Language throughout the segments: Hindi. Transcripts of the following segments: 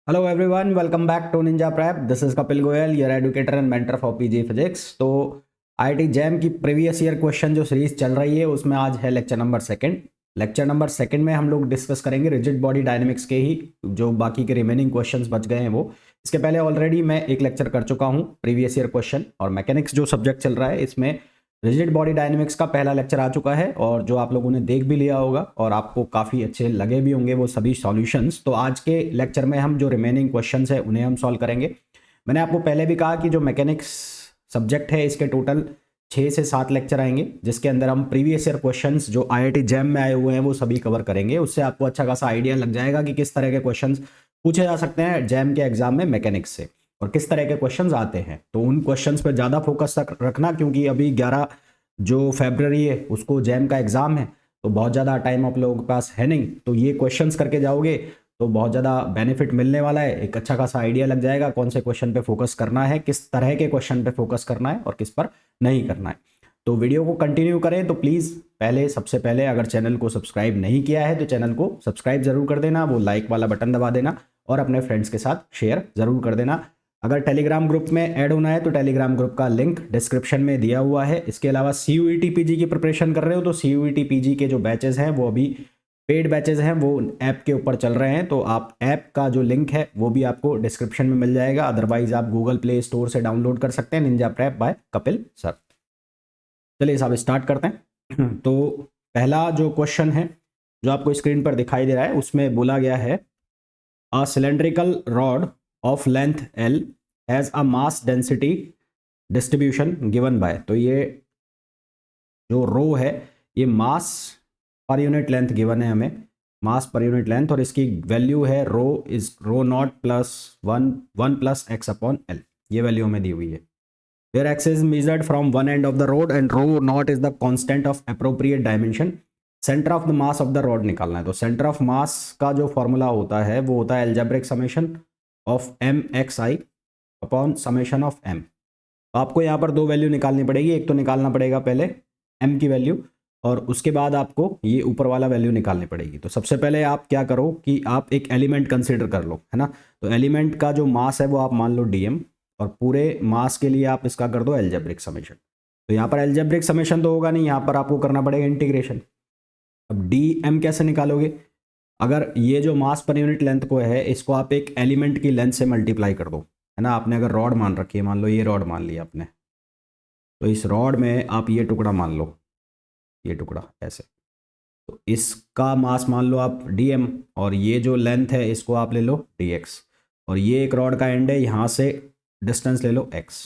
Hello everyone, welcome back to ninja prep. This is Kapil Goyal, your educator and mentor for PG physics. तो आईआईटी जैम की प्रीवियस ईयर क्वेश्चन जो सीरीज चल रही है उसमें आज है lecture number second. Lecture number second में हम लोग डिस्कस करेंगे रिजिड बॉडी डायनेमिक्स के ही जो बाकी के रिमेनिंग क्वेश्चंस बच गए हैं वो। इसके पहले ऑलरेडी मैं एक लेक्चर कर चुका हूँ प्रीवियस ईयर क्वेश्चन, और मैकेनिक्स जो सब्जेक्ट चल रहा है इसमें रिजिड बॉडी डायनेमिक्स का पहला लेक्चर आ चुका है, और जो आप लोगों ने देख भी लिया होगा और आपको काफ़ी अच्छे लगे भी होंगे वो सभी सॉल्यूशंस। तो आज के लेक्चर में हम जो रिमेनिंग क्वेश्चंस है उन्हें हम सॉल्व करेंगे। मैंने आपको पहले भी कहा कि जो मैकेनिक्स सब्जेक्ट है इसके टोटल 6 से 7 लेक्चर आएंगे, जिसके अंदर हम प्रीवियस ईयर क्वेश्चंस जो आईआईटी जैम में आए हुए हैं वो सभी कवर करेंगे। उससे आपको अच्छा खासा आइडिया लग जाएगा कि किस तरह के क्वेश्चंस पूछे जा सकते हैं जैम के एग्जाम में मैकेनिक्स से, और किस तरह के क्वेश्चंस आते हैं। तो उन क्वेश्चंस पर ज़्यादा फोकस रखना, क्योंकि अभी 11 जो फरवरी है उसको जैम का एग्ज़ाम है, तो बहुत ज़्यादा टाइम आप लोगों के पास है नहीं। तो ये क्वेश्चंस करके जाओगे तो बहुत ज़्यादा बेनिफिट मिलने वाला है, एक अच्छा खासा आइडिया लग जाएगा कौन से क्वेश्चन पे फोकस करना है, किस तरह के क्वेश्चन पे फोकस करना है और किस पर नहीं करना है। तो वीडियो को कंटिन्यू करें तो प्लीज़ सबसे पहले अगर चैनल को सब्सक्राइब नहीं किया है तो चैनल को सब्सक्राइब जरूर कर देना, वो लाइक वाला बटन दबा देना और अपने फ्रेंड्स के साथ शेयर जरूर कर देना। अगर टेलीग्राम ग्रुप में ऐड होना है तो टेलीग्राम ग्रुप का लिंक डिस्क्रिप्शन में दिया हुआ है। इसके अलावा सीयूईटी पीजी की प्रिपरेशन कर रहे हो तो सीयूईटी पीजी के जो बैचेस हैं वो अभी पेड बैचेस हैं, वो ऐप के ऊपर चल रहे हैं, तो आप ऐप का जो लिंक है वो भी आपको डिस्क्रिप्शन में मिल जाएगा। अदरवाइज आप गूगल प्ले स्टोर से डाउनलोड कर सकते हैं ninja prep by Kapil sir. चलिए साहब स्टार्ट करते हैं। तो पहला जो क्वेश्चन है जो आपको स्क्रीन पर दिखाई दे रहा है उसमें बोला गया है a cylindrical rod of length L has a mass density distribution given by. तो ये जो रो है ये मास पर यूनिट लेंथ गिवन है हमें, मास पर यूनिट लेंथ, और इसकी वैल्यू है rho naught plus one plus x upon L. ये वैल्यू हमें दी हुई है। Where x is measured from one end of the rod and rho naught is the constant of appropriate dimension. Centre of the mass of the rod निकालना है। तो सेंटर ऑफ मास का जो फॉर्मूला होता है वो होता है algebraic summation of m x i upon summation of m. तो आपको यहाँ पर दो वैल्यू निकालनी पड़ेगी। एक तो निकालना पड़ेगा पहले एम की वैल्यू, और उसके बाद आपको ये ऊपर वाला वैल्यू निकालनी पड़ेगी। तो सबसे पहले आप क्या करो कि आप एक एलिमेंट कंसिडर कर लो, है ना। तो एलिमेंट का जो मास है वो आप मान लो डीएम, और पूरे मास के लिए आप इसका कर दो एल्जेब्रिक समेशन। तो यहाँ पर एल्जेब्रिक समेशन तो होगा नहीं, यहाँ पर आपको करना पड़ेगा इंटीग्रेशन। अब डी एम कैसे निकालोगे? अगर ये जो मास पर यूनिट लेंथ को है इसको आप एक एलिमेंट की लेंथ से मल्टीप्लाई कर दो, है ना। आपने अगर रॉड मान रखी है, मान लो ये रॉड मान लिया आपने, तो इस रॉड में आप ये टुकड़ा मान लो, ये टुकड़ा ऐसे, तो इसका मास मान लो आप dm, और ये जो लेंथ है इसको आप ले लो dx, और ये एक रॉड का एंड है, यहाँ से डिस्टेंस ले लो x।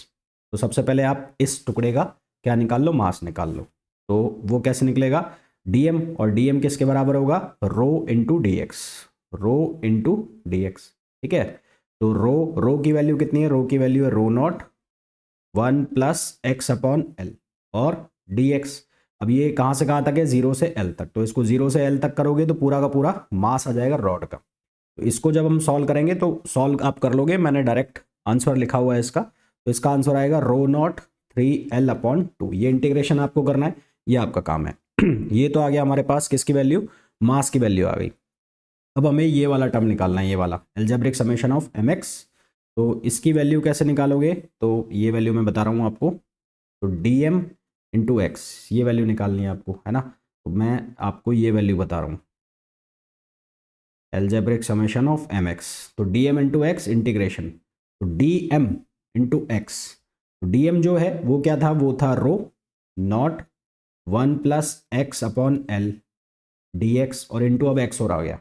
तो सबसे पहले आप इस टुकड़े का क्या निकाल लो, मास निकाल लो। तो वो कैसे निकलेगा, dm, और dm किसके बराबर होगा, rho into D x, rho into D x, ठीक है। तो रो की वैल्यू कितनी है, रो की वैल्यू है rho naught 1 plus x upon L, और डी एक्स अब ये कहाँ से कहाँ तक है, 0 से L तक। तो इसको 0 से L तक करोगे तो पूरा का पूरा मास आ जाएगा रॉड का। तो इसको जब हम सॉल्व करेंगे तो सॉल्व आप कर लोगे, मैंने डायरेक्ट आंसर लिखा हुआ है इसका। तो इसका आंसर आएगा रो नॉट 3L अपॉन 2। ये इंटीग्रेशन आपको करना है, ये आपका काम है। ये तो आ गया हमारे पास किसकी वैल्यू, मास की वैल्यू आ गई। अब हमें ये वाला टर्म निकालना है, ये वाला algebraic summation of m x. तो इसकी वैल्यू कैसे निकालोगे, तो ये वैल्यू मैं बता रहा हूँ आपको। तो डी एम इंटू एक्स, ये वैल्यू निकालनी है आपको, है ना। तो मैं आपको ये वैल्यू बता रहा हूँ, algebraic summation of m x. तो d m into x integration, तो डी एम इंटू एक्स, तो डी एम जो है वो क्या था, वो था rho naught 1 plus x upon L d x, और इंटू अब एक्स और आ गया।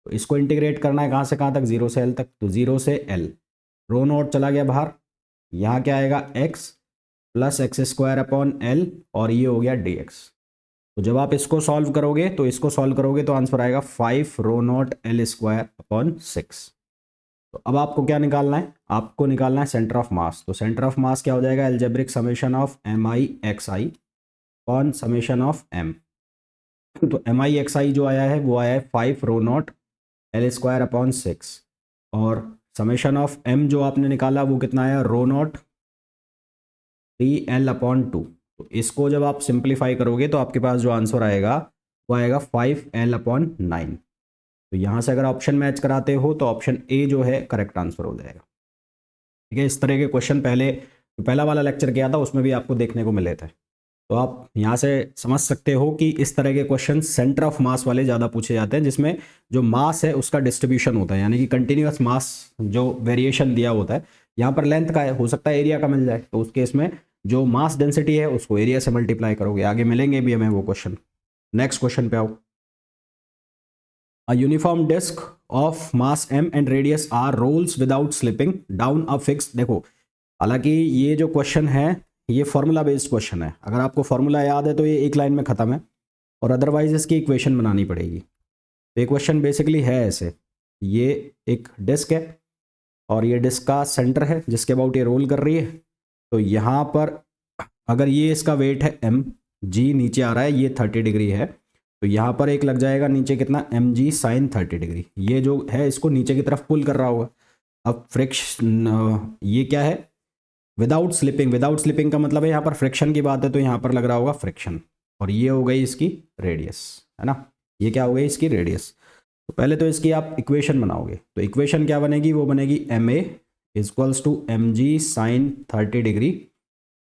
तो इसको इंटीग्रेट करना है कहाँ से कहाँ तक, 0 से एल तक। तो 0 से एल, रो नॉट चला गया बाहर, यहाँ क्या आएगा x plus x square upon L, और ये हो गया डी एक्स। तो जब आप इसको सॉल्व करोगे तो आंसर आएगा 5 rho naught l square upon 6। तो अब आपको क्या निकालना है, आपको निकालना है सेंटर ऑफ मास। तो सेंटर ऑफ मास क्या हो जाएगा, algebraic summation of m i x i upon summation of m. तो एम आई एक्स आई जो आया है वो आया है 5 rho naught l square upon 6, और समेशन ऑफ एम जो आपने निकाला वो कितना आया, रो नॉट 3L अपॉन 2। तो इसको जब आप सिंप्लीफाई करोगे तो आपके पास जो आंसर आएगा वो आएगा 5L अपॉन 9। तो तो यहाँ से अगर ऑप्शन मैच कराते हो तो ऑप्शन ए जो है करेक्ट आंसर हो जाएगा। ठीक है, इस तरह के क्वेश्चन पहले जो पहला वाला लेक्चर किया था उसमें भी आपको देखने को मिले थे। तो आप यहाँ से समझ सकते हो कि इस तरह के क्वेश्चन सेंटर ऑफ मास वाले ज़्यादा पूछे जाते हैं, जिसमें जो मास है उसका डिस्ट्रीब्यूशन होता है, यानी कि कंटिन्यूअस मास जो वेरिएशन दिया होता है। यहाँ पर लेंथ का है, हो सकता है एरिया का मिल जाए, तो उस केस में जो मास डेंसिटी है उसको एरिया से मल्टीप्लाई करोगे। आगे मिलेंगे भी हमें वो क्वेश्चन। नेक्स्ट क्वेश्चन पे आओ। A uniform disc of mass m and radius r rolls without slipping down a fix. देखो, हालांकि ये जो क्वेश्चन है ये फॉर्मूला बेस्ड क्वेश्चन है। अगर आपको फॉर्मूला याद है तो ये एक लाइन में ख़त्म है, और अदरवाइज इसकी इक्वेशन बनानी पड़ेगी। तो ये क्वेश्चन बेसिकली है ऐसे, ये एक डिस्क है और ये डिस्क का सेंटर है जिसके अबाउट ये रोल कर रही है। तो यहाँ पर अगर ये इसका वेट है m, g नीचे आ रहा है, ये 30 डिग्री है, तो यहाँ पर एक लग जाएगा नीचे कितना mg साइन 30 डिग्री। ये जो है इसको नीचे की तरफ पुल कर रहा होगा। अब फ्रिक्शन, ये क्या है, विदाउट स्लिपिंग। विदाउट स्लिपिंग का मतलब है यहाँ पर फ्रिक्शन की बात है, तो यहाँ पर लग रहा होगा फ्रिक्शन। और ये हो गई इसकी रेडियस, है ना, ये क्या हो गई इसकी रेडियस। तो पहले तो इसकी आप इक्वेशन बनाओगे, तो इक्वेशन क्या बनेगी, वो बनेगी M A equals to M G sine 30 degree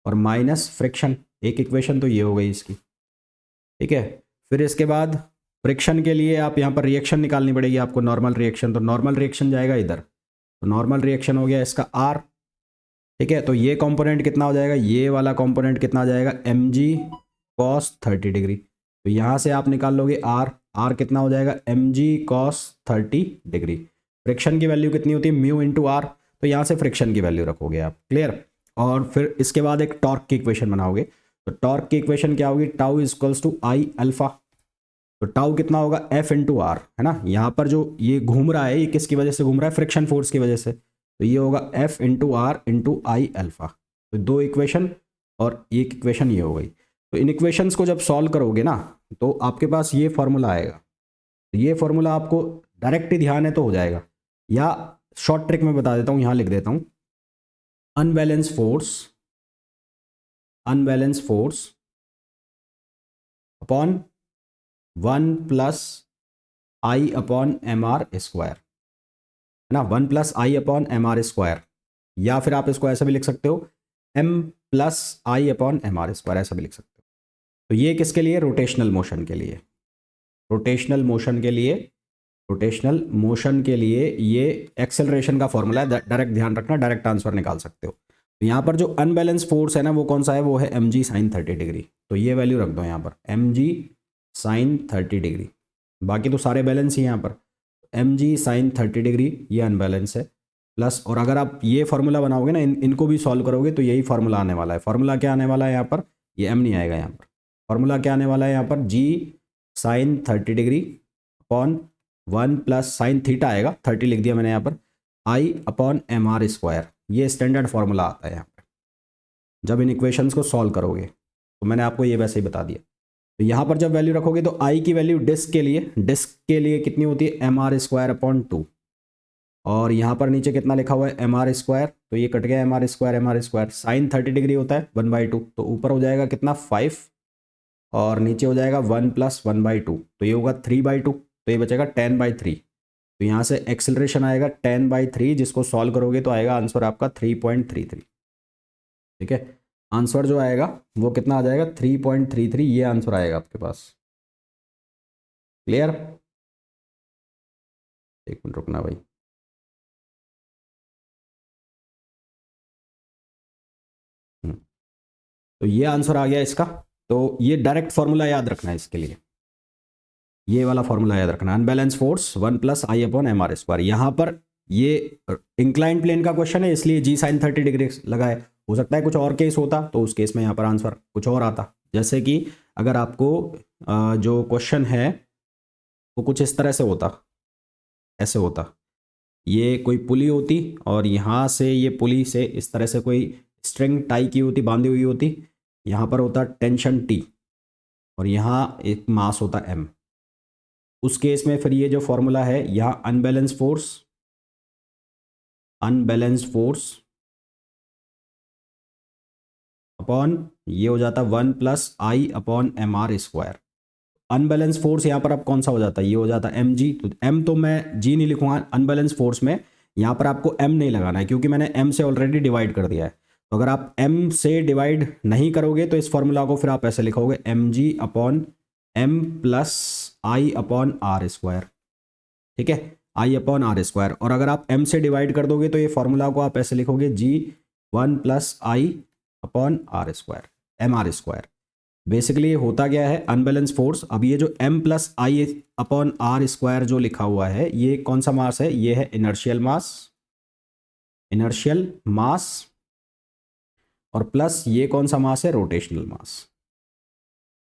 और माइनस फ्रिक्शन। एक इक्वेशन तो ये हो गई इसकी। ठीक है, फिर इसके बाद फ्रिक्शन के लिए आप यहाँ पर रिएक्शन निकालनी पड़ेगी आपको, नॉर्मल रिएक्शन। तो नॉर्मल रिएक्शन जाएगा इधर, तो नॉर्मल रिएक्शन हो गया इसका आर। ठीक है, तो ये कंपोनेंट कितना हो जाएगा, ये वाला कंपोनेंट कितना आ जाएगा, एम जी कॉस 30 डिग्री। तो यहाँ से आप निकाल लोगे आर, आर कितना हो जाएगा, M G cos 30 degree. Friction की वैल्यू कितनी होती है, म्यू इंटू आर, तो यहाँ से फ्रिक्शन की वैल्यू रखोगे आप। क्लियर। और फिर इसके बाद एक टॉर्क की इक्वेशन बनाओगे, तो टॉर्क की इक्वेशन क्या होगी, tau equals to I alpha. तो टाउ कितना होगा, एफ इंटू आर, है ना। यहाँ पर जो ये घूम रहा है, ये किसकी वजह से घूम रहा है, फ्रिक्शन फोर्स की वजह से। तो ये होगा F into R into I alpha. तो दो इक्वेशन और एक इक्वेशन ये हो गई। तो इन इक्वेशंस को जब सॉल्व करोगे ना, तो आपके पास ये फॉर्मूला आएगा। तो ये फॉर्मूला आपको डायरेक्ट ही ध्यान है तो हो जाएगा, या शॉर्ट ट्रिक में बता देता हूँ, यहाँ लिख देता हूँ। Unbalance force, unbalance force upon 1 plus I upon M R square, है ना, 1 plus I upon M R square. या फिर आप इसको ऐसा भी लिख सकते हो, m plus I upon M R square, ऐसा भी लिख सकते हो। तो ये किसके लिए, रोटेशनल मोशन के लिए। रोटेशनल मोशन के लिए, रोटेशनल मोशन के लिए ये एक्सेलरेशन का फॉर्मूला है, डायरेक्ट ध्यान रखना, डायरेक्ट आंसर निकाल सकते हो। तो यहाँ पर जो अनबैलेंस फोर्स है ना, वो कौन सा है, वो है एम जी साइन 30 डिग्री। तो ये वैल्यू रख दो यहाँ पर, एम जी साइन 30 डिग्री। बाकी तो सारे बैलेंस ही यहाँ पर, एम जी साइन 30 डिग्री ये अनबैलेंस है, प्लस, और अगर आप ये फार्मूला बनाओगे ना, इनको भी सॉल्व करोगे तो यही फार्मूला आने वाला है। फार्मूला क्या आने वाला है यहाँ पर, ये एम नहीं आएगा यहाँ पर। फार्मूला क्या आने वाला है यहाँ पर, g sine 30 degree upon 1 plus sine theta आएगा, 30 लिख दिया मैंने यहाँ पर, I upon M R square. ये स्टैंडर्ड फार्मूला आता है यहाँ पर जब इन इक्वेशंस को सॉल्व करोगे। तो मैंने आपको ये वैसे ही बता दिया। तो यहाँ पर जब वैल्यू रखोगे तो आई की वैल्यू डिस्क के लिए कितनी होती है, एम आर स्क्वायर अपॉन 2। और यहाँ पर नीचे कितना लिखा हुआ है, एम आर स्क्वायर, तो ये कट गया M R square sine 30 degree होता है 1/2, तो ऊपर हो जाएगा कितना 5, और नीचे हो जाएगा 1 प्लस 1/2, तो ये होगा 3/2, तो ये बचेगा 10/3। तो यहाँ से एक्सेलरेशन आएगा 10/3, जिसको सॉल्व करोगे तो आएगा आंसर आपका 3.33। ठीक है, आंसर जो आएगा वो कितना आ जाएगा, 3.33, ये आंसर आएगा आपके पास। क्लियर। एक मिनट रुकना भाई। तो ये आंसर आ गया इसका। तो ये डायरेक्ट फॉर्मूला याद रखना है इसके लिए, ये वाला फॉर्मूला याद रखना, unbalance force 1 plus I upon M R square. यहाँ पर ये इंक्लाइन प्लेन का क्वेश्चन है, इसलिए जी साइन 30 डिग्री लगा है। हो सकता है कुछ और केस होता तो उस केस में यहाँ पर आंसर कुछ और आता। जैसे कि अगर आपको जो क्वेश्चन है वो कुछ इस तरह से होता, ऐसे होता, ये कोई पुली होती और यहाँ से ये पुली से इस तरह से कोई स्ट्रिंग टाई की होती, बांधी हुई होती, यहाँ पर होता टेंशन टी और यहाँ एक मास होता एम। उस केस में फिर ये जो फॉर्मूला है, यहाँ अनबैलेंस फोर्स अपॉन ये हो जाता 1 plus I upon M R square. Unbalance force यहाँ पर अब कौन सा हो जाता है, ये हो जाता है एम जी। तो एम तो मैं जी नहीं लिखूंगा अनबैलेंस फोर्स में, यहाँ पर आपको एम नहीं लगाना है क्योंकि मैंने एम से ऑलरेडी डिवाइड कर दिया है। तो अगर आप एम से डिवाइड नहीं करोगे तो इस फॉर्मूला को फिर आप ऐसे लिखोगे M G upon M plus I upon R square, ठीक है, आई अपॉन आर स्क्वायर। और अगर आप एम से डिवाइड कर दोगे तो ये फॉर्मूला को आप ऐसे लिखोगे g one plus I upon R square, M R square. बेसिकली ये होता क्या है, अनबैलेंस फोर्स। अब ये जो m plus I upon R square जो लिखा हुआ है ये कौन सा मास है, ये है इनर्शियल मास, इनर्शियल मास, और प्लस ये कौन सा मास है, रोटेशनल मास,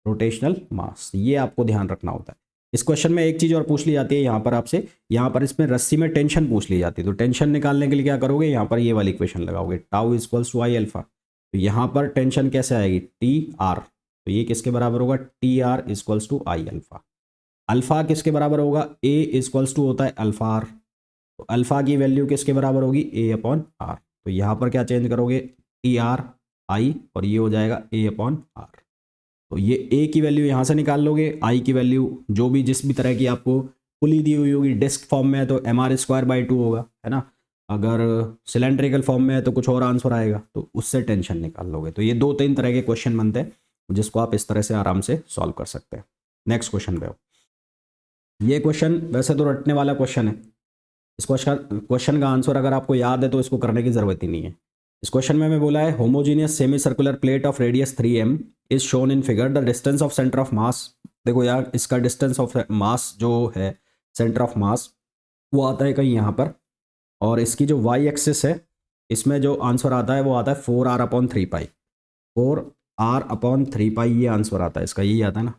रोटेशनल मास। ये आपको ध्यान रखना होता है। इस क्वेश्चन में एक चीज़ और पूछ ली जाती है यहाँ पर आपसे, यहाँ पर इसमें रस्सी में टेंशन पूछ ली जाती है। तो टेंशन निकालने के लिए क्या करोगे, यहाँ पर ये वाली इक्वेशन लगाओगे, tau equals to I alpha. तो यहाँ पर टेंशन कैसे आएगी, टी आर। तो ये किसके बराबर होगा, T R equals to I alpha. Alpha किसके बराबर होगा, ए इक्वल्स टू होता है अल्फा आर। तो अल्फा की वैल्यू किसके बराबर होगी, ए अपॉन आर। तो यहाँ पर क्या चेंज करोगे, टी आर आई, और ये हो जाएगा ए अपॉन आर। तो ये ए की वैल्यू यहाँ से निकाल लोगे, आई की वैल्यू जो भी जिस भी तरह की आपको पुली दी हुई होगी, डिस्क फॉर्म में है तो M R square by two होगा, है ना। अगर सिलेंड्रिकल फॉर्म में है तो कुछ और आंसर आएगा, तो उससे टेंशन निकाल लोगे। तो ये 2-3 तरह के क्वेश्चन बनते हैं जिसको आप इस तरह से आराम से सॉल्व कर सकते हैं। नेक्स्ट क्वेश्चन पे आओ। ये क्वेश्चन वैसे तो रटने वाला क्वेश्चन है। इस क्वेश्चन का आंसर अगर आपको याद है तो इसको करने की जरूरत ही नहीं है। इस क्वेश्चन में हमें बोला है homogeneous semi circular plate of radius 3m is shown in figure, the distance of centre of mass. देखो यार, इसका डिस्टेंस ऑफ मास जो है, सेंटर ऑफ मास, वो आता है कहीं यहाँ पर, और इसकी जो वाई एक्सिस है इसमें जो आंसर आता है वो आता है 4r अपॉन 3 पाई, 4r अपॉन 3 पाई ये आंसर आता है इसका, यही आता है ना,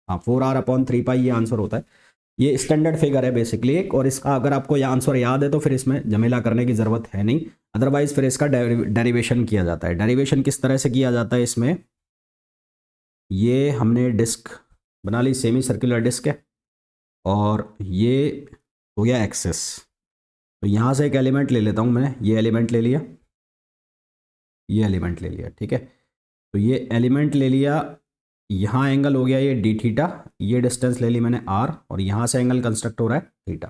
हाँ 4r अपॉन 3 पाई ये आंसर होता है। ये स्टैंडर्ड फिगर है बेसिकली एक, और इसका अगर आपको ये आंसर याद है तो फिर इसमें झमेला करने की ज़रूरत है नहीं, अदरवाइज फिर इसका डेरिवेशन किया जाता है। डेरिवेशन किस तरह से किया जाता है इसमें, ये हमने डिस्क बना ली, सेमी सर्कुलर डिस्क है, और ये हो गया एक्सेस। तो यहाँ से एक एलिमेंट ले लेता हूँ मैं, ये एलिमेंट ले लिया, ये एलिमेंट ले लिया, ठीक है। तो ये एलिमेंट ले लिया, यहाँ एंगल हो गया ये डी थीटा, ये डिस्टेंस ले ली मैंने आर, और यहाँ से एंगल कंस्ट्रक्ट हो रहा है थीटा।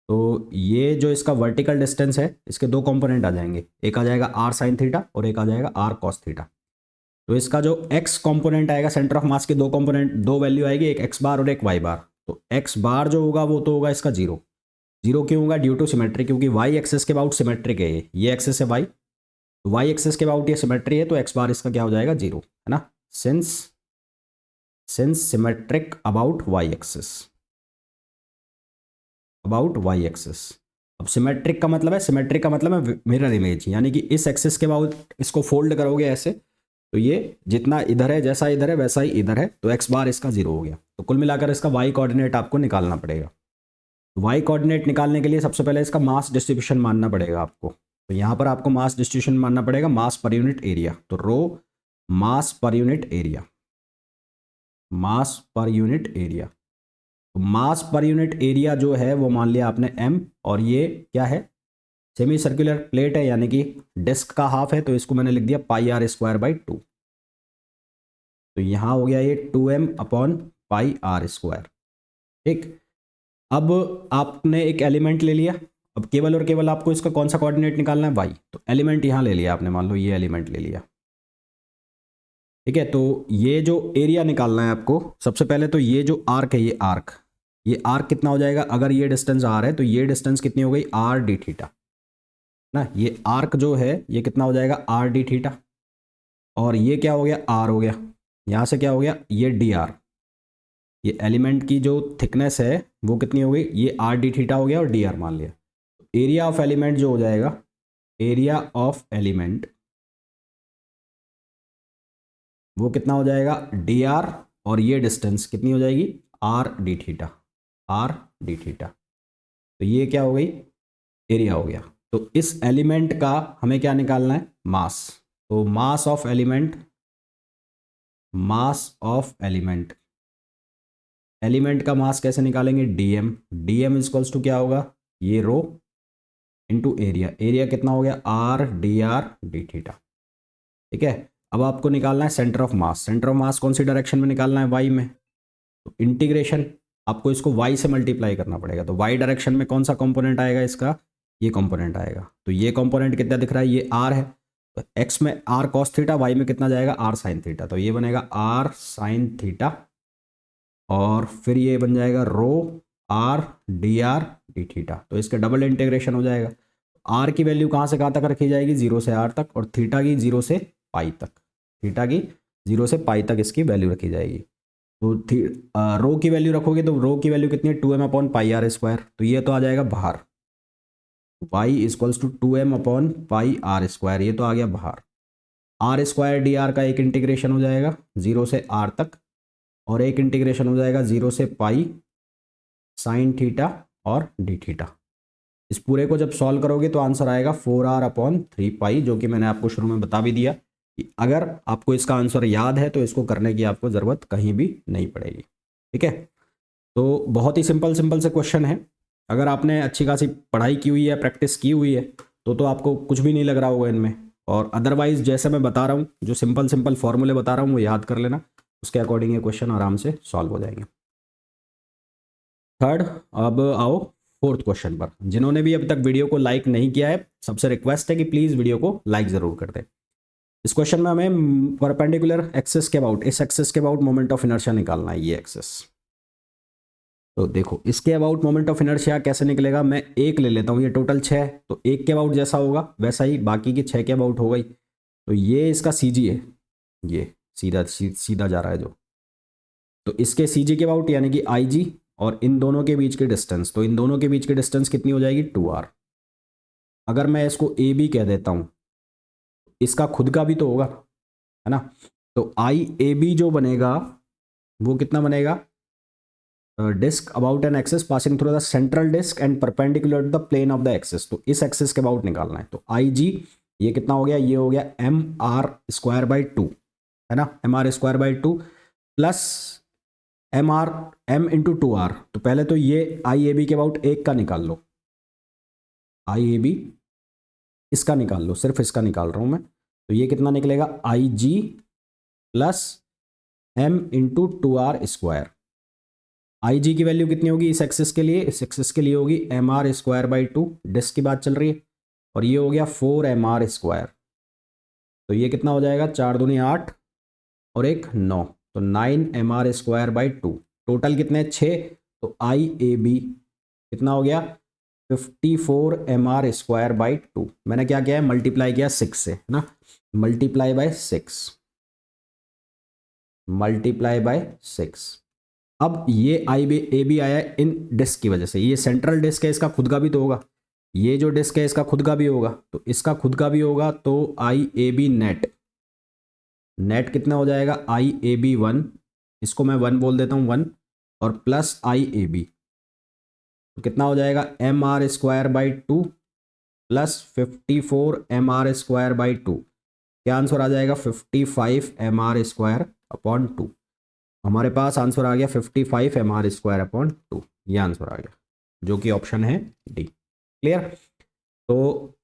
तो ये जो इसका वर्टिकल डिस्टेंस है इसके 2 कंपोनेंट आ जाएंगे, एक आ जाएगा आर साइन थीटा और एक आ जाएगा आर कॉस थीटा। तो इसका जो एक्स कंपोनेंट आएगा, सेंटर ऑफ मास के 2 कंपोनेंट, 2 वैल्यू आएगी, एक एक्स बार और एक वाई बार। तो एक्स बार जो होगा वो तो होगा इसका 0। 0 क्यों होगा, ड्यू टू सिमेट्री, क्योंकि वाई एक्सेस के अबाउट सिमेट्रिक है, ये एक्सेस है वाई, वाई एक्सेस के अबाउट ये सिमेट्री है, तो एक्स बार इसका क्या हो जाएगा 0, है ना, since symmetric about Y axis, about Y axis. अब सिमेट्रिक का मतलब है, सिमेट्रिक का मतलब है मिरर इमेज, यानी कि इस एक्सिस के अबाउट इसको फोल्ड करोगे ऐसे, तो ये जितना इधर है, जैसा इधर है वैसा ही इधर है, तो एक्स बार इसका 0 हो गया। तो कुल मिलाकर इसका वाई कोऑर्डिनेट आपको निकालना पड़ेगा। वाई कोऑर्डिनेट निकालने के लिए सबसे पहले इसका मास डिस्ट्रीब्यूशन मानना पड़ेगा आपको। तो यहाँ पर आपको मास डिस्ट्रीब्यूशन मानना पड़ेगा, मास पर यूनिट एरिया। तो रो मास पर यूनिट एरिया, मास पर यूनिट एरिया। तो मास पर यूनिट एरिया जो है वो मान लिया आपने m, और ये क्या है, सेमी सर्कुलर प्लेट है, यानी कि डिस्क का हाफ है, तो इसको मैंने लिख दिया पाई आर स्क्वायर बाई 2। तो यहाँ हो गया ये 2m upon pi are square, ठीक। अब आपने एक एलिमेंट ले लिया, अब केवल और केवल आपको इसका कौन सा कोऑर्डिनेट निकालना है, y। तो एलिमेंट यहाँ ले लिया आपने, मान लो ये एलिमेंट ले लिया, ठीक है। तो ये जो एरिया निकालना है आपको, सबसे पहले तो ये जो आर्क है, ये आर्क कितना हो जाएगा, अगर ये डिस्टेंस आर है तो ये डिस्टेंस कितनी हो गई, आर डी थीटा ना। ये आर्क जो है ये कितना हो जाएगा, आर डी थीटा, और ये क्या हो गया, आर हो गया, यहाँ से क्या हो गया, ये डी आर। ये एलिमेंट की जो थिकनेस है वो कितनी हो गई, ये आर डी थीटा हो गया और डी आर मान लिया। एरिया ऑफ एलिमेंट जो हो जाएगा, एरिया ऑफ एलिमेंट वो कितना हो जाएगा, डी आर, और ये डिस्टेंस कितनी हो जाएगी, R D theta, R D theta. तो ये क्या हो गई, एरिया हो गया। तो इस एलिमेंट का हमें क्या निकालना है, मास। तो mass of element, mass of element, element का मास कैसे निकालेंगे, डीएम। डीएम इक्वल्स टू क्या होगा, ये रो इंटू एरिया। एरिया कितना हो गया, आर डी थीटा, ठीक है। अब आपको निकालना है centre of mass. Centre of mass कौन सी डायरेक्शन में निकालना है, वाई में। तो इंटीग्रेशन आपको इसको y से मल्टीप्लाई करना पड़ेगा, तो y डायरेक्शन में कौन सा कंपोनेंट आएगा इसका, ये कंपोनेंट आएगा। तो ये कंपोनेंट कितना दिख रहा है, ये r है, तो x में r cos थीटा, y में कितना जाएगा r sin थीटा, तो ये बनेगा r sin थीटा, और फिर ये बन जाएगा रो r dr d थीटा। तो इसका डबल इंटीग्रेशन हो जाएगा। r की वैल्यू कहाँ से कहाँ तक रखी जाएगी, 0 से r तक, और थीटा की 0 से पाई तक, थीटा की 0 से पाई तक इसकी वैल्यू रखी जाएगी। तो रो की वैल्यू रखोगे तो रो की वैल्यू कितनी है, 2m/πr², तो ये तो आ जाएगा बाहर, y इक्वल्स टू 2m/πr², ये तो आ गया बाहर। r² dr का एक इंटीग्रेशन हो जाएगा 0 से r तक, और एक इंटीग्रेशन हो जाएगा 0 से पाई साइन थीटा और डी थीटा। इस पूरे को जब सॉल्व करोगे तो आंसर आएगा 4r/3π, जो कि मैंने आपको शुरू में बता भी दिया कि अगर आपको इसका आंसर याद है तो इसको करने की आपको ज़रूरत कहीं भी नहीं पड़ेगी। ठीक है, तो बहुत ही सिंपल से क्वेश्चन है। अगर आपने अच्छी खासी पढ़ाई की हुई है, प्रैक्टिस की हुई है, तो आपको कुछ भी नहीं लग रहा होगा इनमें, और अदरवाइज जैसे मैं बता रहा हूँ, जो सिंपल फॉर्मूले बता रहा हूँ वो याद कर लेना, उसके अकॉर्डिंग ये क्वेश्चन आराम से सॉल्व हो जाएंगे। थर्ड, अब आओ फोर्थ क्वेश्चन पर। जिन्होंने भी अभी तक वीडियो को लाइक नहीं किया है, सबसे रिक्वेस्ट है कि प्लीज़ वीडियो को लाइक ज़रूर कर दें। इस क्वेश्चन में हमें परपेंडिकुलर एक्सिस के अबाउट, इस एक्सिस के अबाउट मोमेंट ऑफ इनर्शिया निकालना है, ये एक्सिस। तो देखो इसके अबाउट मोमेंट ऑफ इनर्शिया कैसे निकलेगा, मैं एक ले लेता हूँ, ये टोटल 6, तो एक के अबाउट जैसा होगा वैसा ही बाकी की 6 के अबाउट हो गई। तो ये इसका CG है, ये सीधा जा रहा है जो, तो इसके CG के अबाउट यानी कि IG, और इन दोनों के बीच की डिस्टेंस, तो इन दोनों के बीच की डिस्टेंस कितनी हो जाएगी, 2r। अगर मैं इसको AB कह देता हूँ, इसका खुद का भी तो होगा, है ना, तो IAB जो बनेगा वो कितना बनेगा, disc about an axis passing through the central disc and perpendicular to the plane of the axis. तो इस एक्सिस के अबाउट निकालना है। तो IG ये कितना हो गया, ये हो गया mr²/2, है ना, mr²/2 plus m into 2r। तो पहले तो ये IAB के अबाउट एक का निकाल लो, IAB इसका निकाल लो, सिर्फ इसका निकाल रहा हूँ मैं। तो ये कितना निकलेगा, IG plus m into 2r²। IG की वैल्यू कितनी होगी इस एक्सिस के लिए, इस एक्सिस के लिए होगी mr²/2, डिस्क की बात चल रही है, और ये हो गया 4mr²। तो ये कितना हो जाएगा, 4 दूनी 8 और एक 9, तो 9mr²/2। टोटल कितने, 6। तो IAB कितना हो गया, 54mr²/2। मैंने क्या किया है, मल्टीप्लाई किया 6 से, है ना, मल्टीप्लाई बाय 6। अब ये IAB आया है इन डिस्क की वजह से, ये सेंट्रल डिस्क है, इसका खुद का भी तो होगा, ये जो डिस्क है इसका खुद का भी होगा, तो इसका खुद का भी होगा, तो IAB नेट कितना हो जाएगा, IAB 1, इसको मैं 1 बोल देता हूँ 1, और प्लस IAB, तो कितना हो जाएगा mr²/2 प्लस 54mr²/2। क्या आंसर आ जाएगा, 55mr²/2। हमारे पास आंसर आ गया 55mr²/2, ये आंसर आ गया, जो कि ऑप्शन है डी। क्लियर। तो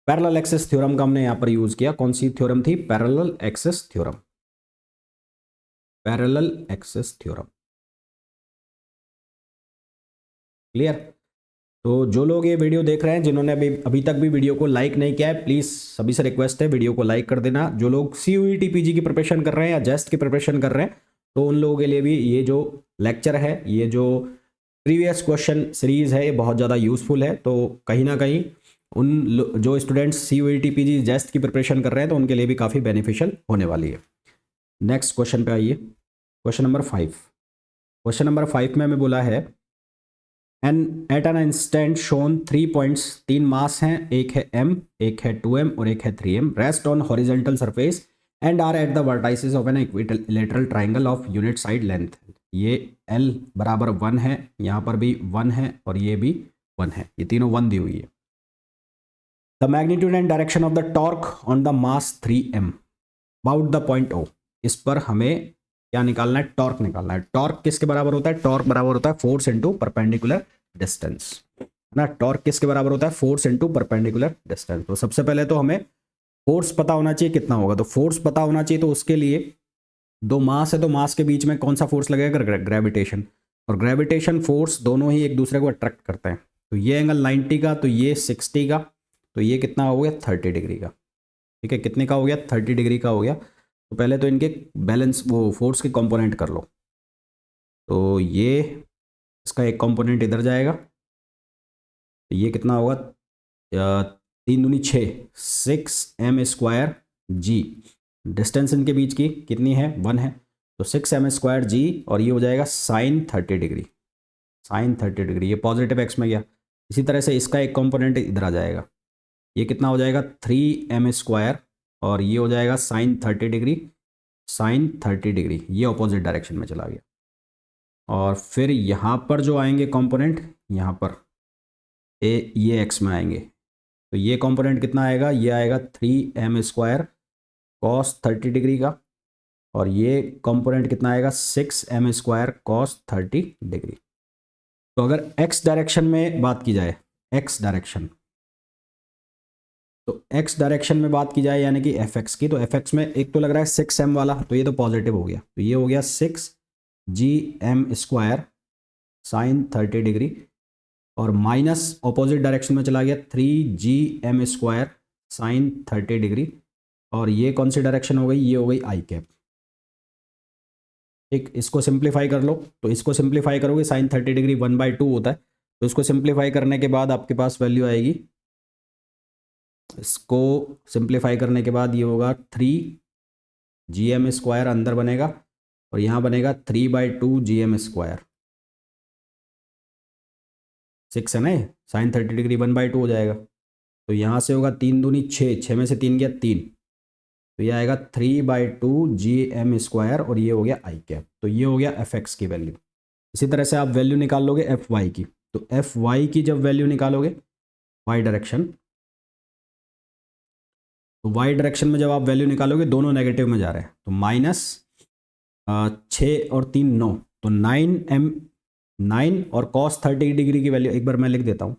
पैरेलल एक्सिस थ्योरम का हमने यहां पर यूज किया। कौन सी थ्योरम थी, parallel axis theorem, parallel axis theorem. Clear. तो जो लोग ये वीडियो देख रहे हैं, जिन्होंने अभी तक भी वीडियो को लाइक नहीं किया है, प्लीज़ सभी से रिक्वेस्ट है वीडियो को लाइक कर देना। जो लोग CUET PG की प्रिपरेशन कर रहे हैं या जेस्ट की प्रिपरेशन कर रहे हैं, तो उन लोगों के लिए भी ये जो लेक्चर है, ये जो प्रीवियस क्वेश्चन सीरीज़ है, ये बहुत ज़्यादा यूज़फुल है। तो कहीं ना कहीं उन जो स्टूडेंट्स CUET PG जेस्ट की प्रिपरेशन कर रहे हैं, तो उनके लिए भी काफ़ी बेनिफिशियल होने वाली है। नेक्स्ट क्वेश्चन पे आइए, क्वेश्चन नंबर 5। क्वेश्चन नंबर 5 में हमें बोला है at an instant shown 3 points, 3 mass हैं, एक है m, एक है 2m और एक है 3m, rest on horizontal surface and are at the vertices of an equilateral triangle of unit side length. ये L बराबर 1 है, यहाँ पर भी 1 है और ये भी 1 है, ये तीनों 1 दी हुई है। The magnitude and direction of the torque on the mass 3m about the point O। इस पर हमें क्या निकालना है, टॉर्क निकालना है। टॉर्क किसके बराबर होता है, टॉर्क बराबर होता है फोर्स इनटू परपेंडिकुलर डिस्टेंस, है ना। टॉर्क किसके बराबर होता है, फोर्स इनटू परपेंडिकुलर डिस्टेंस। तो सबसे पहले तो हमें फोर्स पता होना चाहिए कितना होगा, तो फोर्स पता होना चाहिए, तो उसके लिए दो मास है तो मास के बीच में कौन सा फोर्स लगेगा? ग्रेविटेशन। और ग्रेविटेशन फोर्स दोनों ही एक दूसरे को अट्रैक्ट करते हैं। तो ये एंगल 90 का, तो ये 60 का, तो ये कितना हो गया? 30 डिग्री का। ठीक है, कितने का हो गया? 30 डिग्री का हो गया। तो पहले तो इनके बैलेंस वो फोर्स के कंपोनेंट कर लो। तो ये इसका एक कंपोनेंट इधर जाएगा, तो ये कितना होगा? 3 दूनी 6, 6m² जी। डिस्टेंस इनके बीच की कितनी है? 1 है। तो 6m² जी, और ये हो जाएगा साइन 30 डिग्री। साइन 30 डिग्री, ये पॉजिटिव एक्स में गया। इसी तरह से इसका एक कंपोनेंट इधर आ जाएगा, ये कितना हो जाएगा? 3m², और ये हो जाएगा साइन 30 डिग्री। साइन 30 डिग्री ये अपोजिट डायरेक्शन में चला गया। और फिर यहाँ पर जो आएंगे कंपोनेंट, यहाँ पर ये एक्स में आएंगे, तो ये कंपोनेंट कितना आएगा? ये आएगा 3m² कॉस 30 डिग्री का, और ये कंपोनेंट कितना आएगा? 6m² cos 30 degree. तो अगर x डायरेक्शन में बात की जाए, x डायरेक्शन, तो x डायरेक्शन में बात की जाए यानी कि fx की, तो fx में एक तो लग रहा है 6m वाला, तो ये तो पॉजिटिव हो गया, तो ये हो गया 6gm² साइन 30 डिग्री, और माइनस ऑपोजिट डायरेक्शन में चला गया 3gm² साइन 30 डिग्री, और ये कौन सी डायरेक्शन हो गई? ये हो गई आई कैप। ठीक, इसको सिंप्लीफाई कर लो, तो इसको सिंप्लीफाई करोगे साइन 30 डिग्री 1/2 होता है, तो इसको सिंप्लीफाई करने के बाद आपके पास वैल्यू आएगी, इसको सिंप्लीफाई करने के बाद ये होगा 3gm² अंदर बनेगा, और यहाँ बनेगा 3/2gm²। 6 है ना, साइन 30 डिग्री 1/2 हो जाएगा, तो यहाँ से होगा 3 दूनी 6, 6 में से 3 गया 3, तो ये आएगा 3/2gm², और ये हो गया आई कैप। तो ये हो गया fx की वैल्यू। इसी तरह से आप वैल्यू निकाल लोगे fy की, तो fy की जब वैल्यू निकालोगे y डायरेक्शन, तो y डायरेक्शन में जब आप वैल्यू निकालोगे दोनों नेगेटिव में जा रहे हैं, तो -6 और 3 9, तो 9 और कॉस 30 डिग्री की वैल्यू एक बार मैं लिख देता हूँ,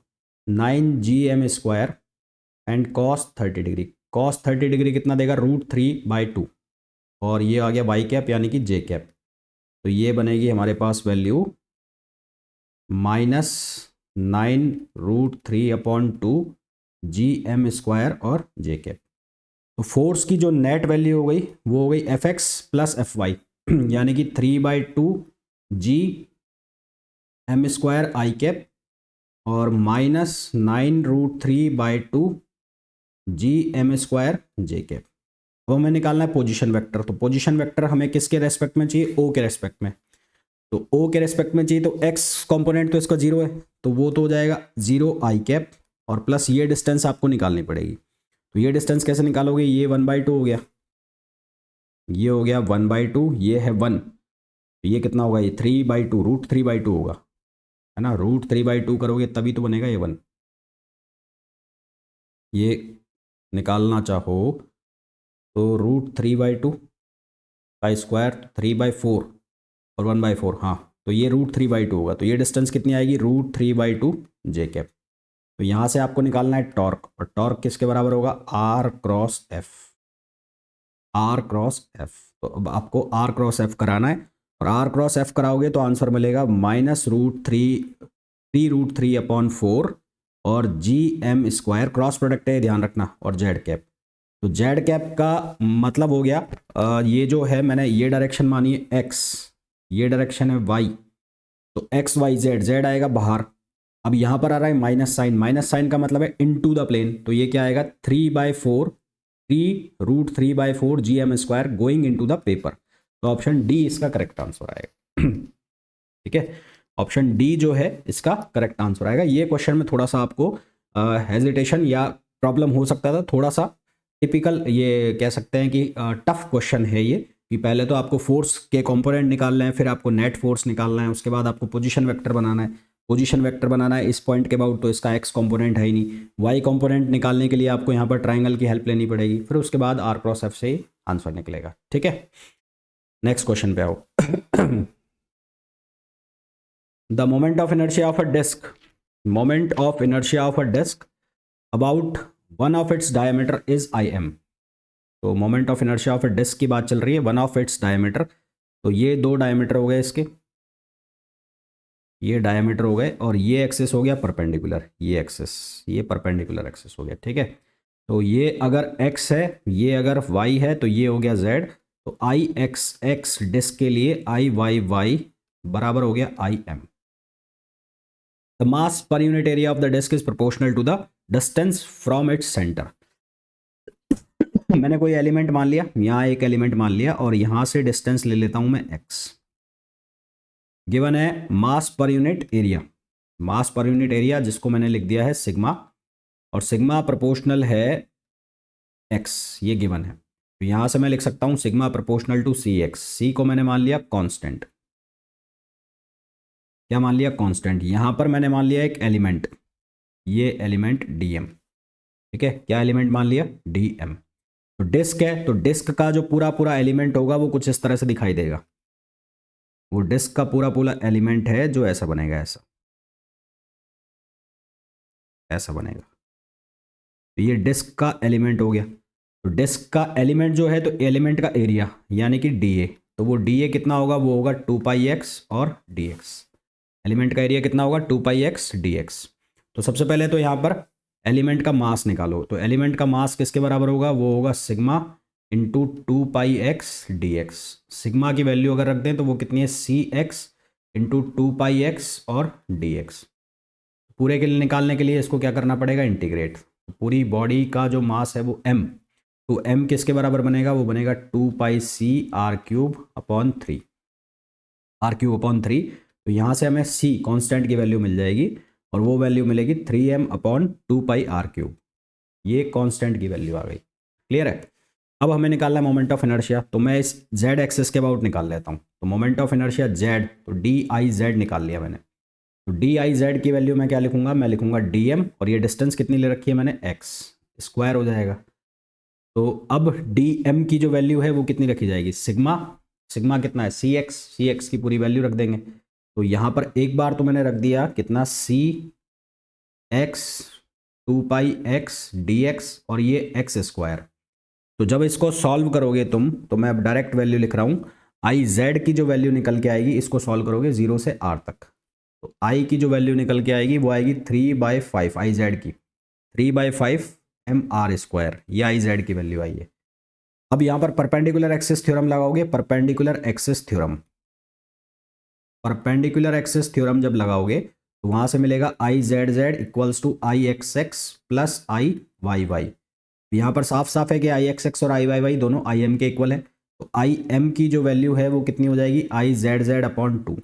9gm² and cos 30 degree. Cos 30 degree कितना देगा? √3/2, और ये आ गया वाई कैप यानी कि जे कैप। तो ये बनेगी हमारे पास वैल्यू -9√3/2 gm² और जे कैप। तो फोर्स की जो नेट वैल्यू हो गई वो हो गई fx प्लस fy यानी कि 3/2gm² आई कैप और -9√3/2 gm² जे कैप। वो हमें निकालना है पोजीशन वेक्टर। तो पोजीशन वेक्टर हमें किसके रेस्पेक्ट में चाहिए? ओ के रेस्पेक्ट में। तो ओ के रेस्पेक्ट में चाहिए, तो एक्स कंपोनेंट तो इसका 0 है, तो वो तो हो जाएगा 0 आई कैप, और प्लस ये डिस्टेंस आपको निकालनी पड़ेगी। तो ये डिस्टेंस कैसे निकालोगे? ये 1/2 हो गया, ये हो गया 1/2, ये है 1, तो ये कितना होगा? ये 3/2, √3/2 होगा, है ना। √3/2 करोगे तभी तो बनेगा ये 1। ये निकालना चाहो तो √3/2 का स्क्वायर 3/4 और 1/4, हाँ, तो ये √3/2 होगा। तो ये डिस्टेंस कितनी आएगी? √3/2 जे कैप। तो यहाँ से आपको निकालना है टॉर्क, और टॉर्क किसके बराबर होगा? R cross F। R cross F, तो अब आपको R क्रॉस F कराना है, और R क्रॉस F कराओगे तो आंसर मिलेगा -√3/4 और gm², क्रॉस प्रोडक्ट है ध्यान रखना, और जेड कैप। तो जेड कैप का मतलब हो गया ये जो है मैंने ये डायरेक्शन मानी है x, ये डायरेक्शन है y, तो x y z, z आएगा बाहर। अब यहाँ पर आ रहा है माइनस साइन, माइनस साइन का मतलब है इनटू द प्लेन, तो ये क्या आएगा? 3/4 gm² going into the paper. तो ऑप्शन डी इसका करेक्ट आंसर आएगा। ठीक है, ऑप्शन डी जो है इसका करेक्ट आंसर आएगा। ये क्वेश्चन में थोड़ा सा आपको हेजिटेशन या प्रॉब्लम हो सकता था, थोड़ा सा टिपिकल ये कह सकते हैं कि टफ क्वेश्चन है ये, कि पहले तो आपको फोर्स के कंपोनेंट निकालना है, फिर आपको नेट फोर्स निकालना है, उसके बाद आपको पोजीशन वेक्टर बनाना है। पोजीशन वेक्टर बनाना है इस पॉइंट के अबाउट, तो इसका एक्स कंपोनेंट है ही नहीं। वाई कंपोनेंट निकालने के लिए आपको यहाँ पर ट्राइंगल की हेल्प लेनी पड़ेगी, फिर उसके बाद R क्रॉस F से आंसर निकलेगा। ठीक है, नेक्स्ट क्वेश्चन पे आओ। The moment of inertia of a disk, moment of inertia of a disk about one of its diameter is Im. तो moment of inertia of a disc की बात चल रही है, वन ऑफ इट्स डायमीटर। तो ये दो डायमीटर हो गए इसके, ये डायमीटर हो गए, और ये एक्सिस हो गया परपेंडिकुलर, ये एक्सिस, ये परपेंडिकुलर एक्सिस हो गया, ठीक है। तो ये अगर x है, ये अगर y है, तो ये हो गया z। तो आई एक्स एक्स डिस्क के लिए आई वाई वाई बराबर हो गया I am. The mass per unit area of the disc is proportional to the distance from its centre. मैंने कोई एलिमेंट मान लिया, यहां एक एलिमेंट मान लिया, और यहां से डिस्टेंस ले लेता हूं मैं x। गिवन है मास पर यूनिट एरिया, मास पर यूनिट एरिया जिसको मैंने लिख दिया है सिग्मा, और सिग्मा प्रोपोर्शनल है x, ये गिवन है। तो यहां से मैं लिख सकता हूं sigma proportional to C X. C को मैंने मान लिया कांस्टेंट, क्या मान लिया, कांस्टेंट। यहां पर मैंने मान लिया एक एलिमेंट, ये एलिमेंट dm, ठीक है, क्या एलिमेंट मान लिया, dm। तो डिस्क है, तो डिस्क का जो पूरा पूरा एलिमेंट होगा वो कुछ इस तरह से दिखाई देगा। वो डिस्क का पूरा पूरा एलिमेंट है जो ऐसा बनेगा, ऐसा ऐसा बनेगा। तो ये डिस्क का एलिमेंट हो गया। तो डिस्क का एलिमेंट जो है, तो एलिमेंट का एरिया यानी कि डी ए, तो वो डी ए कितना होगा, वो होगा 2πx और dx। एलिमेंट का एरिया कितना होगा, 2πx dx। तो सबसे पहले तो यहाँ पर एलिमेंट का मास निकालो। तो एलिमेंट का मास किसके बराबर होगा, वो होगा sigma into 2πx dx। Sigma की वैल्यू अगर रख दें तो वो कितनी है, सी एक्स इंटू 2πx और dx। पूरे के लिए निकालने के लिए इसको क्या करना पड़ेगा, इंटीग्रेट। पूरी बॉडी का जो मास है वो m, तो m किसके बराबर बनेगा, वो बनेगा 2πc r³ upon 3, r³ upon 3। तो यहाँ से हमें c कांस्टेंट की वैल्यू मिल जाएगी, और वो वैल्यू मिलेगी 3m/2πr³। ये कांस्टेंट की वैल्यू आ गई, क्लियर है। अब हमें निकालना है मोमेंट ऑफ इनर्शिया, तो मैं इस z एक्सिस के अबाउट निकाल लेता हूँ। तो मोमेंट ऑफ इनर्शिया z, तो dIz निकाल लिया मैंने। तो dIz की वैल्यू मैं क्या लिखूंगा, मैं लिखूंगा dm, और ये डिस्टेंस कितनी ले रखी है मैंने, x, स्क्वायर हो जाएगा। तो अब dm की जो वैल्यू है वो कितनी रखी जाएगी, सिग्मा, सिग्मा कितना है, सी एक्स की पूरी वैल्यू रख देंगे। तो यहाँ पर एक बार तो मैंने रख दिया कितना, सी एक्स 2πx dx, और ये एक्स स्क्वायर। तो जब इसको सॉल्व करोगे तुम, तो मैं अब डायरेक्ट वैल्यू लिख रहा हूँ, आई जेड की जो वैल्यू निकल के आएगी, इसको सॉल्व करोगे 0 से r तक, तो आई की जो वैल्यू निकल के आएगी वो आएगी 3/5, आई जेड की 3/5 mr², ये आई जेड की वैल्यू आई है। अब यहाँ पर परपेंडिकुलर एक्सिस थ्योरम लगाओगे, perpendicular axis theorem, perpendicular axis theorem जब लगाओगे तो वहां से मिलेगा I Z Z equals to I X X plus I Y Y. यहाँ पर साफ साफ है कि आई एक्स एक्स और आई वाई वाई दोनों आई एम के इक्वल है। तो आई एम की जो वैल्यू है वो कितनी हो जाएगी, आई जेड जेड अपॉन 2,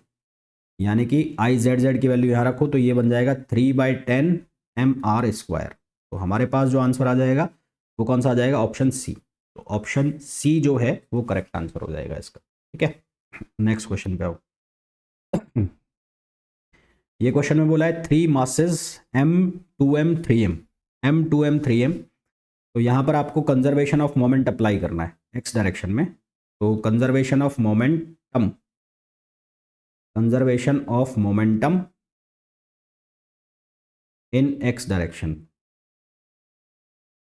यानी कि आई जेड जेड की वैल्यू यहाँ रखो तो ये बन जाएगा 3/10 mr²। तो हमारे पास जो आंसर आ जाएगा वो कौन सा आ जाएगा, ऑप्शन सी। तो ऑप्शन सी जो है वो करेक्ट आंसर हो जाएगा इसका, ठीक है। नेक्स्ट क्वेश्चन पे आओ। ये क्वेश्चन में बोला है 3 masses m2m 3m, m2m 3m। तो यहाँ पर आपको कंजर्वेशन ऑफ मोमेंट अप्लाई करना है एक्स डायरेक्शन में। तो conservation of momentum, conservation of momentum in x direction,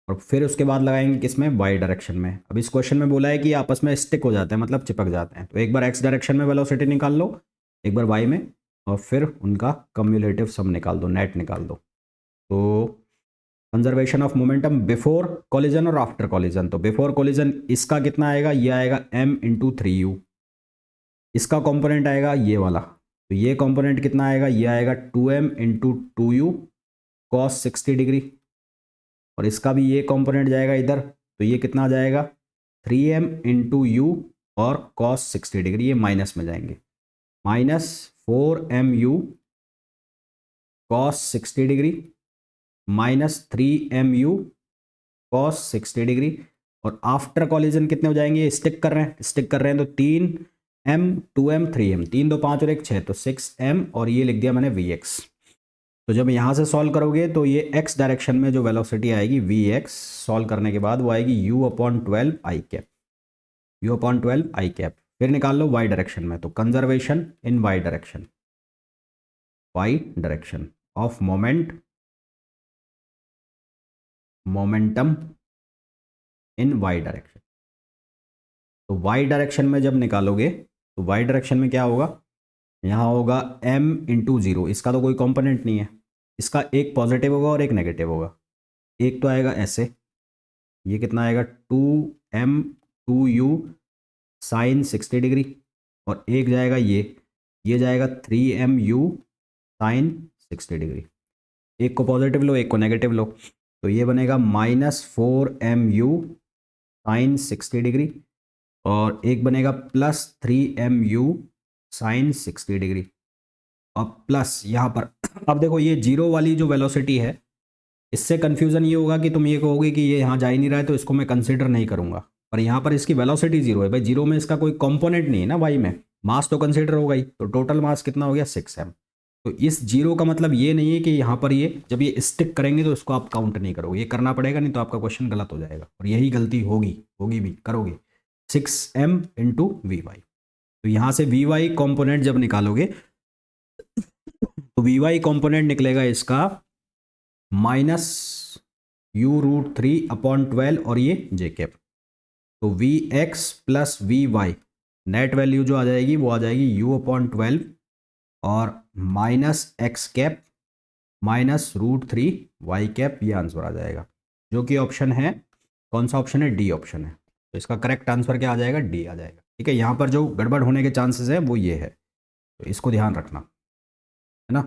और फिर उसके बाद लगाएंगे किसमें, वाई डायरेक्शन में। अब इस क्वेश्चन में बोला है कि आपस में स्टिक हो जाते हैं, मतलब चिपक जाते हैं। तो एक बार एक्स डायरेक्शन में वेलोसिटी निकाल लो, एक बार वाई में, और फिर उनका कम्युलेटिव सम निकाल दो, नेट निकाल दो। तो conservation of momentum before collision और आफ्टर कॉलिजन, तो बिफोर कॉलिजन इसका कितना आएगा, ये आएगा m/3u। इसका कंपोनेंट आएगा ये वाला, तो ये कंपोनेंट कितना आएगा, ये आएगा 2m/2u cos 60 डिग्री, और इसका भी ये कंपोनेंट जाएगा इधर, तो ये कितना आ जाएगा 3m/u और cos 60 डिग्री, ये माइनस में जाएंगे, -4mu cos 60 degree -3mu cos 60 degree. और आफ्टर कॉलिजन कितने हो जाएंगे, स्टिक कर रहे हैं, स्टिक कर रहे हैं, तो 3m 2m 3m, 3 2 5 और 1 6, तो 6m, और ये लिख दिया मैंने vx। तो जब यहाँ से सॉल्व करोगे तो ये x डायरेक्शन में जो वेलोसिटी आएगी vx, सॉल्व करने के बाद वो आएगी u/12 आई कैप, u/12 आई कैप। फिर निकाल लो y डायरेक्शन में, तो conservation in y direction, y direction of momentum in Y direction. तो वाई डायरेक्शन में जब निकालोगे तो वाई डायरेक्शन में क्या होगा, यहाँ होगा m इंटू जीरो, इसका तो कोई कंपोनेंट नहीं है, इसका एक पॉजिटिव होगा और एक नेगेटिव होगा। एक तो आएगा ऐसे, ये कितना आएगा 2m 2u साइन 60 डिग्री, और एक जाएगा ये जाएगा 3mu साइन 60 डिग्री। एक को पॉजिटिव लो एक को नेगेटिव लो, तो ये बनेगा -4mu साइन 60 डिग्री, और एक बनेगा +3mu साइन 60 डिग्री। अब प्लस यहाँ पर अब देखो ये जीरो वाली जो वेलोसिटी है, इससे कन्फ्यूज़न ये होगा कि तुम ये कहोगे कि ये यहाँ जा ही नहीं रहा है तो इसको मैं कंसिडर नहीं करूँगा, पर यहाँ पर इसकी वेलोसिटी जीरो है भाई, जीरो में इसका कोई कंपोनेंट नहीं है ना वाई में, मास तो कंसिडर होगा ही, तो टोटल मास कितना हो गया 6m। तो इस जीरो का मतलब ये नहीं है कि यहाँ पर ये जब ये स्टिक करेंगे तो इसको आप काउंट नहीं करोगे, ये करना पड़ेगा, नहीं तो आपका क्वेश्चन गलत हो जाएगा, और यही गलती होगी भी करोगे। 6m इंटू वी वाई, तो यहाँ से वी वाई कॉम्पोनेंट जब निकालोगे तो वी वाई कॉम्पोनेंट निकलेगा इसका -u√3/12 और ये जे कैप, तो V X plus V Y net value जो आ जाएगी वो आ जाएगी u/12 और -x कैप -√3 वाई कैप, ये आंसर आ जाएगा, जो कि ऑप्शन है, कौन सा ऑप्शन है, डी ऑप्शन है। तो इसका करेक्ट आंसर क्या आ जाएगा, डी आ जाएगा। ठीक है, यहाँ पर जो गड़बड़ होने के चांसेस है वो ये है, तो इसको ध्यान रखना है ना,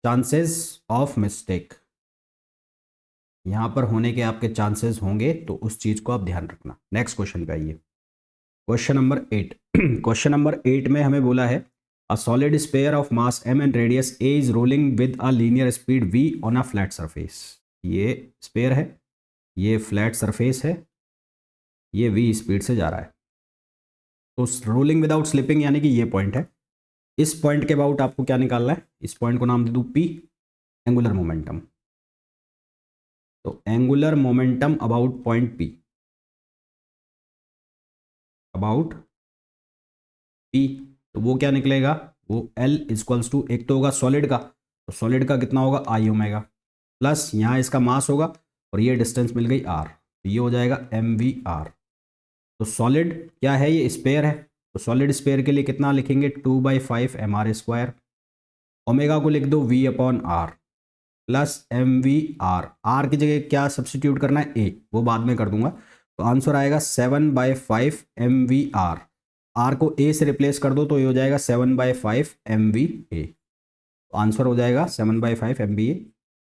चांसेस ऑफ मिस्टेक यहाँ पर होने के आपके चांसेस होंगे, तो उस चीज़ को आप ध्यान रखना। नेक्स्ट क्वेश्चन पे आइए, क्वेश्चन नंबर 8। क्वेश्चन नंबर 8 में हमें बोला है a solid sphere of mass m and radius a is rolling with a linear speed v on a flat surface. ये स्फीयर है, ये फ्लैट सरफेस है, ये v स्पीड से जा रहा है, तो रोलिंग विदाउट स्लिपिंग यानी कि ये पॉइंट है, इस पॉइंट के अबाउट आपको क्या निकालना है, इस पॉइंट को नाम दे दूँ p, एंगुलर मोमेंटम। तो angular momentum about point p, about p, तो वो क्या निकलेगा, वो L इक्वल्स टू, एक तो होगा सॉलिड का, तो सॉलिड का कितना होगा I ओमेगा, प्लस यहाँ इसका मास होगा और ये डिस्टेंस मिल गई r, तो ये हो जाएगा mvr। तो सॉलिड क्या है, ये स्पेयर है, तो सॉलिड स्पेयर के लिए कितना लिखेंगे 2/5 mr², ओमेगा को लिख दो v/r प्लस mvr, r की जगह क्या सब्सटीट्यूट करना है, a, वो बाद में कर दूंगा, तो आंसर आएगा 7/5 mvr, r को a से रिप्लेस कर दो तो ये हो जाएगा 7/5 mva, तो आंसर हो जाएगा 7/5 mva,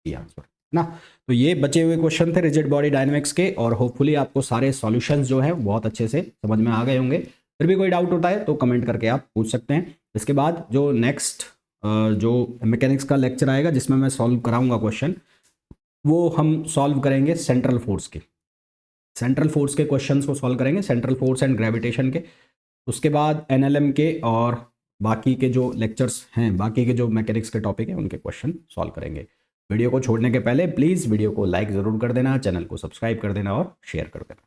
ये आंसर ना। तो ये बचे हुए क्वेश्चन थे रिजिड बॉडी डायनेमिक्स के, और होपफुली आपको सारे सॉल्यूशंस जो है बहुत अच्छे से समझ में आ गए होंगे। फिर भी कोई डाउट होता है तो कमेंट करके आप पूछ सकते हैं। इसके बाद जो नेक्स्ट जो मैकेनिक्स का लेक्चर आएगा जिसमें मैं सॉल्व कराऊंगा क्वेश्चन, वो हम सॉल्व करेंगे सेंट्रल फोर्स के क्वेश्चंस को सॉल्व करेंगे, सेंट्रल फोर्स एंड ग्रेविटेशन के। उसके बाद एनएलएम के और बाकी के जो लेक्चर्स हैं, बाकी के जो मैकेनिक्स के टॉपिक हैं उनके क्वेश्चन सॉल्व करेंगे। वीडियो को छोड़ने के पहले प्लीज़ वीडियो को लाइक ज़रूर कर देना, चैनल को सब्सक्राइब कर देना और शेयर कर देना।